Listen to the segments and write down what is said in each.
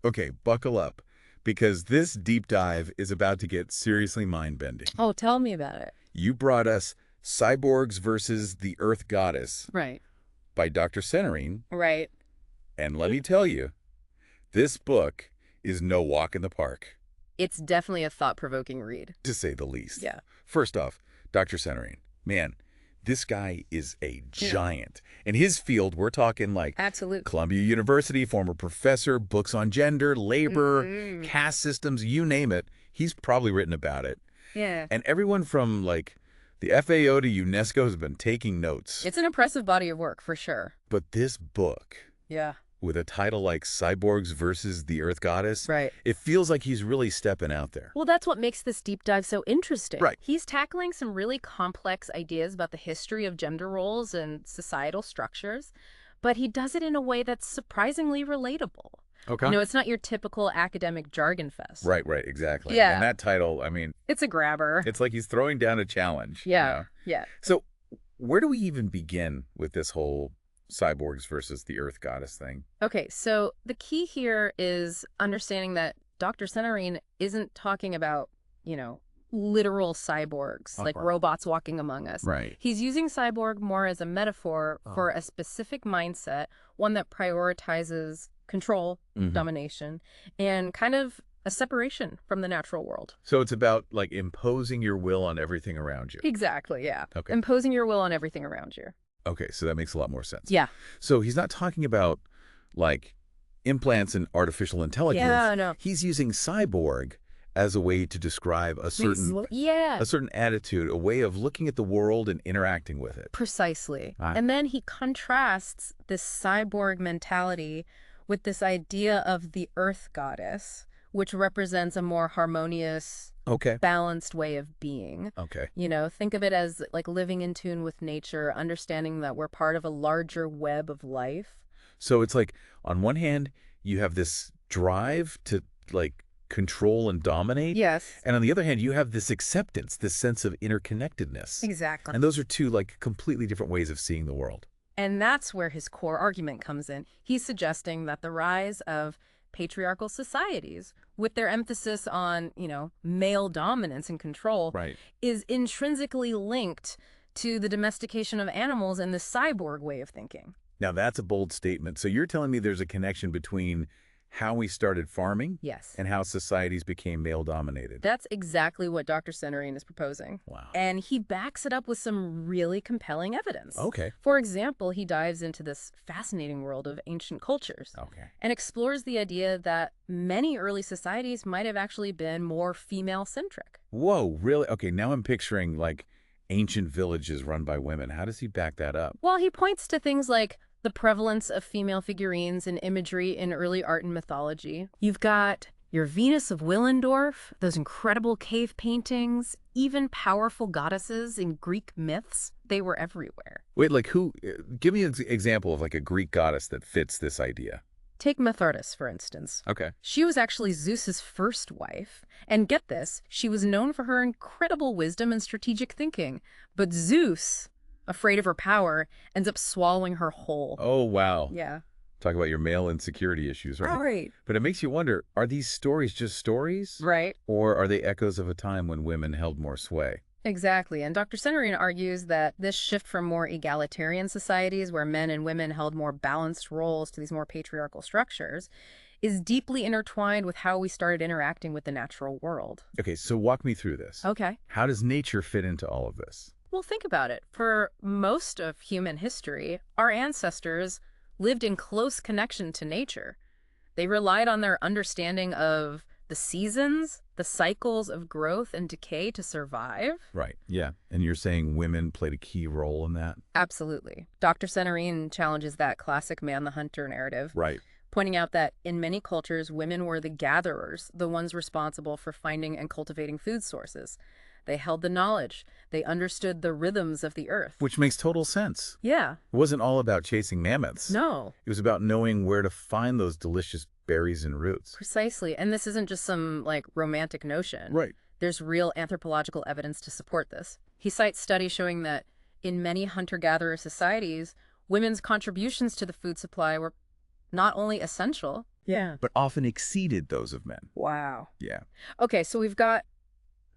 Okay, buckle up, because this deep dive is about to get seriously mind-bending. Oh, tell me about it. You brought us Cyborgs versus the Earth Goddess Right. by Dr. Seenarine, Right. and let me tell you, this book is no walk in the park, It's definitely a thought-provoking read. to say the least. Yeah. First off, Dr. Seenarine, man, this guy is a Yeah. giant. In his field, we're talking like Absolutely. Columbia University, former professor, books on gender, labor, caste systems, you name it. He's probably written about it. Yeah. And everyone from like the FAO to UNESCO has been taking notes. It's an impressive body of work, for sure. But this book, Yeah. with a title like Cyborgs versus the Earth Goddess, Right. it feels like he's really stepping out there. Well, that's what makes this deep dive so interesting. Right. He's tackling some really complex ideas about the history of gender roles and societal structures, but he does it in a way that's surprisingly relatable. Okay. You know, it's not your typical academic jargon fest. Right, exactly. Yeah. And that title, I mean, It's a grabber. it's like he's throwing down a challenge. you Yeah. know? Yeah. So where do we even begin with this whole Cyborgs versus the Earth Goddess thing? Okay, so the key here is understanding that Dr. Seenarine isn't talking about, literal cyborgs, like Uh-huh. robots walking among us. Right. He's using cyborg more as a metaphor for a specific mindset, one that prioritizes control, Mhm. domination, and kind of a separation from the natural world. So it's about like imposing your will on everything around you. Exactly, yeah. Okay. Imposing your will on everything around you. Okay, so that makes a lot more sense. Yeah. So he's not talking about like implants and artificial intelligence. Yeah, no. He's using cyborg as a way to describe a certain Yeah. attitude, a way of looking at the world and interacting with it. Precisely. Ah. And then he contrasts this cyborg mentality with this idea of the earth goddess, which represents a more harmonious, Okay. balanced way of being. Okay. Think of it as like living in tune with nature, understanding that we're part of a larger web of life. So it's like on one hand, you have this drive to like control and dominate. Yes. And on the other hand, you have this acceptance, this sense of interconnectedness. Exactly. And those are two like completely different ways of seeing the world. And that's where his core argument comes in. He's suggesting that the rise of patriarchal societies, with their emphasis on, male dominance and control, Right. is intrinsically linked to the domestication of animals and the cyborg way of thinking. Now that's a bold statement. So you're telling me there's a connection between how we started farming Yes. and how societies became male dominated. That's exactly what Dr. Seenarine is proposing. Wow. And he backs it up with some really compelling evidence. Okay. For example, he dives into this fascinating world of ancient cultures Okay. and explores the idea that many early societies might have actually been more female-centric. Whoa, really? Okay, now I'm picturing like ancient villages run by women. How does he back that up? Well, he points to things like the prevalence of female figurines and imagery in early art and mythology. You've got your Venus of Willendorf, those incredible cave paintings, even powerful goddesses in Greek myths. They were everywhere. Wait, like who? Give me an example of like a Greek goddess that fits this idea. Take Mephartis, for instance. Okay. She was actually Zeus's first wife, and get this, she was known for her incredible wisdom and strategic thinking. But Zeus, afraid of her power, ends up swallowing her whole. Oh, wow. Yeah. Talk about your male insecurity issues, right? Right. But it makes you wonder, are these stories just stories? Right. Or are they echoes of a time when women held more sway? Exactly. And Dr. Seenarine argues that this shift from more egalitarian societies where men and women held more balanced roles to these more patriarchal structures is deeply intertwined with how we started interacting with the natural world. Okay, so walk me through this. Okay. How does nature fit into all of this? Well, think about it. For most of human history, our ancestors lived in close connection to nature. They relied on their understanding of the seasons, the cycles of growth and decay to survive. Right, yeah. And you're saying women played a key role in that? Absolutely. Dr. Seenarine challenges that classic man-the-hunter narrative, Right. pointing out that in many cultures, women were the gatherers, the ones responsible for finding and cultivating food sources. They held the knowledge. They understood the rhythms of the earth. Which makes total sense. Yeah. It wasn't all about chasing mammoths. No. It was about knowing where to find those delicious berries and roots. Precisely. And this isn't just some, romantic notion. Right. There's real anthropological evidence to support this. He cites studies showing that in many hunter-gatherer societies, women's contributions to the food supply were not only essential, Yeah. but often exceeded those of men. Wow. Yeah. Okay, so we've got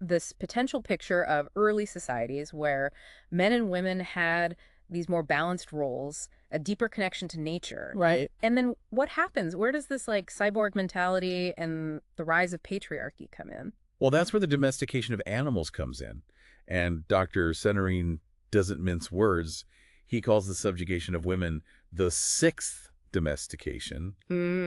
this potential picture of early societies where men and women had these more balanced roles, a deeper connection to nature. Right. And then what happens? Where does this like cyborg mentality and the rise of patriarchy come in? Well, that's where the domestication of animals comes in. And Dr. Seenarine doesn't mince words. He calls the subjugation of women the sixth domestication,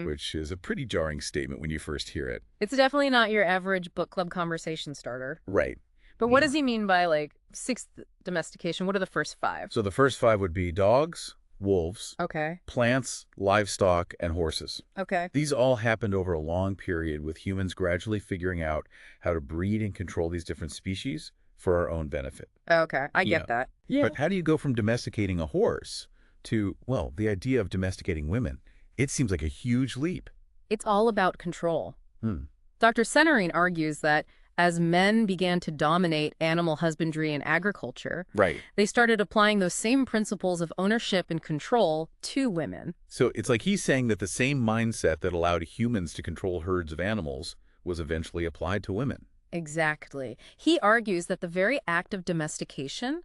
which is a pretty jarring statement when you first hear it. It's definitely not your average book club conversation starter. Right. But what does he mean by like sixth domestication? What are the first five? So the first five would be dogs, wolves, Okay. plants, livestock, and horses. Okay. These all happened over a long period, with humans gradually figuring out how to breed and control these different species for our own benefit. Okay. I Yeah. get that. Yeah. But how do you go from domesticating a horse to, well, the idea of domesticating women? It seems like a huge leap. It's all about control. Hmm. Dr. Seenarine argues that as men began to dominate animal husbandry and agriculture, Right. they started applying those same principles of ownership and control to women. So it's like he's saying that the same mindset that allowed humans to control herds of animals was eventually applied to women. Exactly. He argues that the very act of domestication,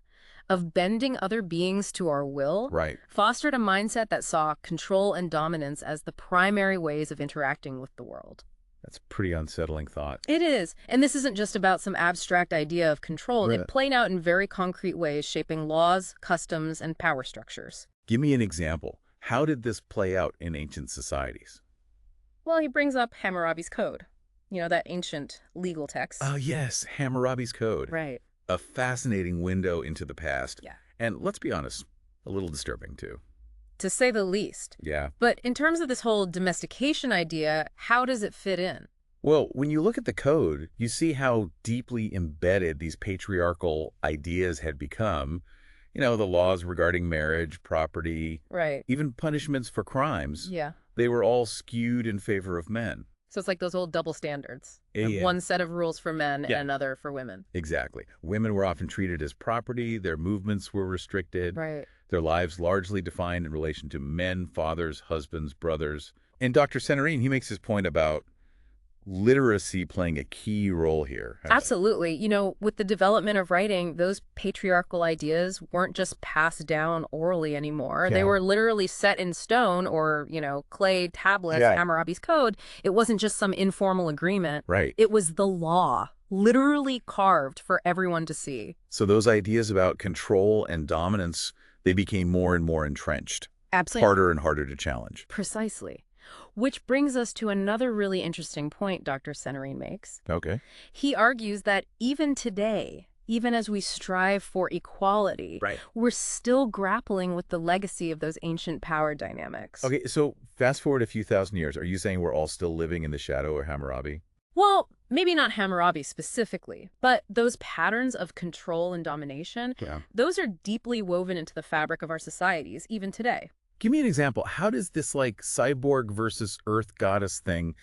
of bending other beings to our will, Right. fostered a mindset that saw control and dominance as the primary ways of interacting with the world. That's a pretty unsettling thought. It is. And this isn't just about some abstract idea of control. Right. It played out in very concrete ways, shaping laws, customs, and power structures. Give me an example. How did this play out in ancient societies? Well, he brings up Hammurabi's Code, that ancient legal text. Oh, yes, Hammurabi's Code. Right. A fascinating window into the past. Yeah. And let's be honest, a little disturbing, too. To say the least. Yeah. But in terms of this whole domestication idea, how does it fit in? Well, when you look at the code, you see how deeply embedded these patriarchal ideas had become. The laws regarding marriage, property, Right. even punishments for crimes. Yeah. They were all skewed in favor of men. So it's like those old double standards. Yeah. One set of rules for men Yeah. and another for women. Exactly. Women were often treated as property. Their movements were restricted. Right. Their lives largely defined in relation to men, fathers, husbands, brothers. And Dr. Seenarine, he makes his point about literacy playing a key role here. Absolutely. With the development of writing, those patriarchal ideas weren't just passed down orally anymore. They Yeah. were literally set in stone or, clay tablets, Yeah. Hammurabi's Code. It wasn't just some informal agreement. Right. It was the law, literally carved for everyone to see. So those ideas about control and dominance, they became more and more entrenched. Absolutely. Harder and harder to challenge. Precisely. Which brings us to another really interesting point Dr. Seenarine makes. Okay. He argues that even today, even as we strive for equality, Right. we're still grappling with the legacy of those ancient power dynamics. Okay, so fast forward a few thousand years. Are you saying we're all still living in the shadow of Hammurabi? Well, maybe not Hammurabi specifically, but those patterns of control and domination, Yeah. those are deeply woven into the fabric of our societies, even today. Give me an example. How does this cyborg versus earth goddess thing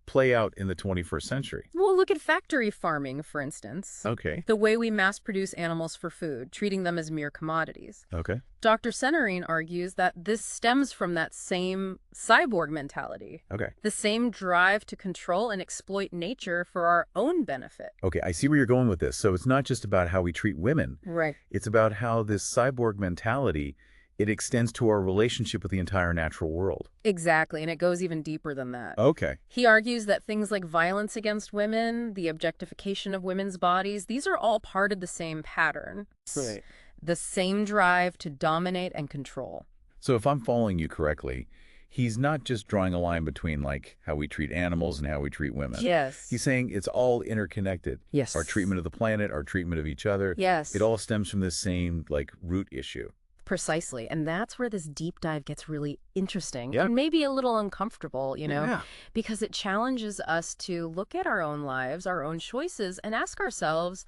play out in the 21st century? Well, look at factory farming, for instance. Okay. The way we mass-produce animals for food, treating them as mere commodities. Okay. Dr. Seenarine argues that this stems from that same cyborg mentality, Okay. the same drive to control and exploit nature for our own benefit. Okay, I see where you're going with this. So it's not just about how we treat women. Right. It's about how this cyborg mentality, it extends to our relationship with the entire natural world. Exactly, and it goes even deeper than that. Okay. He argues that things like violence against women, the objectification of women's bodies, these are all part of the same pattern. Right. The same drive to dominate and control. So if I'm following you correctly, he's not just drawing a line between how we treat animals and how we treat women. Yes. He's saying it's all interconnected. Yes. Our treatment of the planet, our treatment of each other. Yes. It all stems from this same root issue. Precisely. And that's where this deep dive gets really interesting. Yeah. And maybe a little uncomfortable, Yeah. because it challenges us to look at our own lives, our own choices, and ask ourselves,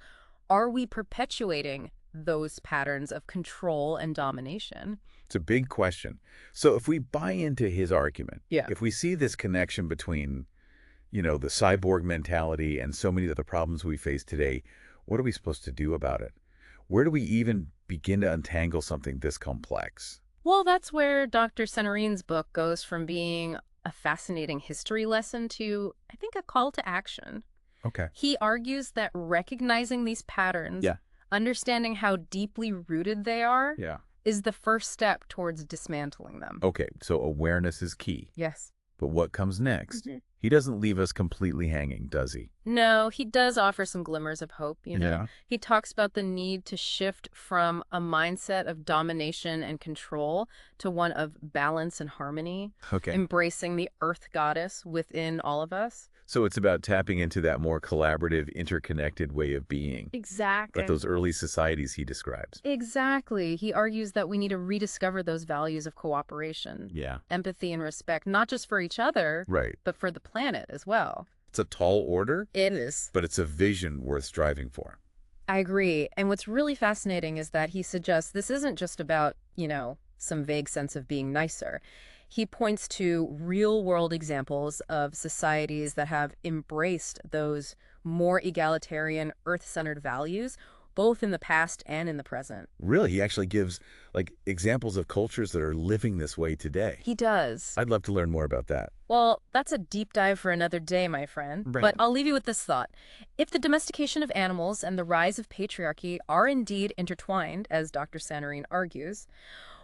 are we perpetuating those patterns of control and domination? It's a big question. So if we buy into his argument, Yeah. if we see this connection between, the cyborg mentality and so many of the problems we face today, what are we supposed to do about it? Where do we even begin to untangle something this complex? Well, that's where Dr. Seenarine's book goes from being a fascinating history lesson to, I think, a call to action. Okay. He argues that recognizing these patterns, Yeah. understanding how deeply rooted they are, Yeah. is the first step towards dismantling them. Okay, so awareness is key. Yes. But what comes next? Mhm. He doesn't leave us completely hanging, does he? No, he does offer some glimmers of hope, you know. Yeah. He talks about the need to shift from a mindset of domination and control to one of balance and harmony, Okay. embracing the earth goddess within all of us. So it's about tapping into that more collaborative, interconnected way of being, Exactly. like those early societies he describes. Exactly. He argues that we need to rediscover those values of cooperation, Yeah. empathy, and respect, not just for each other, Right. but for the planet as well. It's a tall order, It is. but it's a vision worth striving for. I agree. And what's really fascinating is that he suggests this isn't just about, some vague sense of being nicer. He points to real-world examples of societies that have embraced those more egalitarian, earth-centered values, both in the past and in the present. Really, he actually gives, examples of cultures that are living this way today. He does. I'd love to learn more about that. Well, that's a deep dive for another day, my friend. Right. But I'll leave you with this thought. If the domestication of animals and the rise of patriarchy are indeed intertwined, as Dr. Seenarine argues,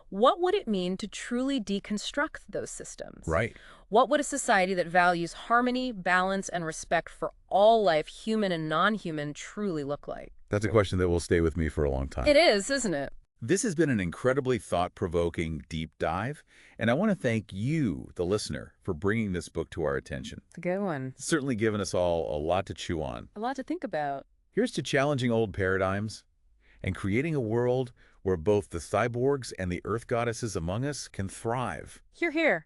what would it mean to truly deconstruct those systems? Right. What would a society that values harmony, balance, and respect for all life, human and non-human, truly look like? That's a question that will stay with me for a long time. It is, isn't it? This has been an incredibly thought-provoking deep dive, and I want to thank you, the listener, for bringing this book to our attention. It's a good one. It's certainly given us all a lot to chew on. A lot to think about. Here's to challenging old paradigms and creating a world where both the cyborgs and the earth goddesses among us can thrive. Hear, hear.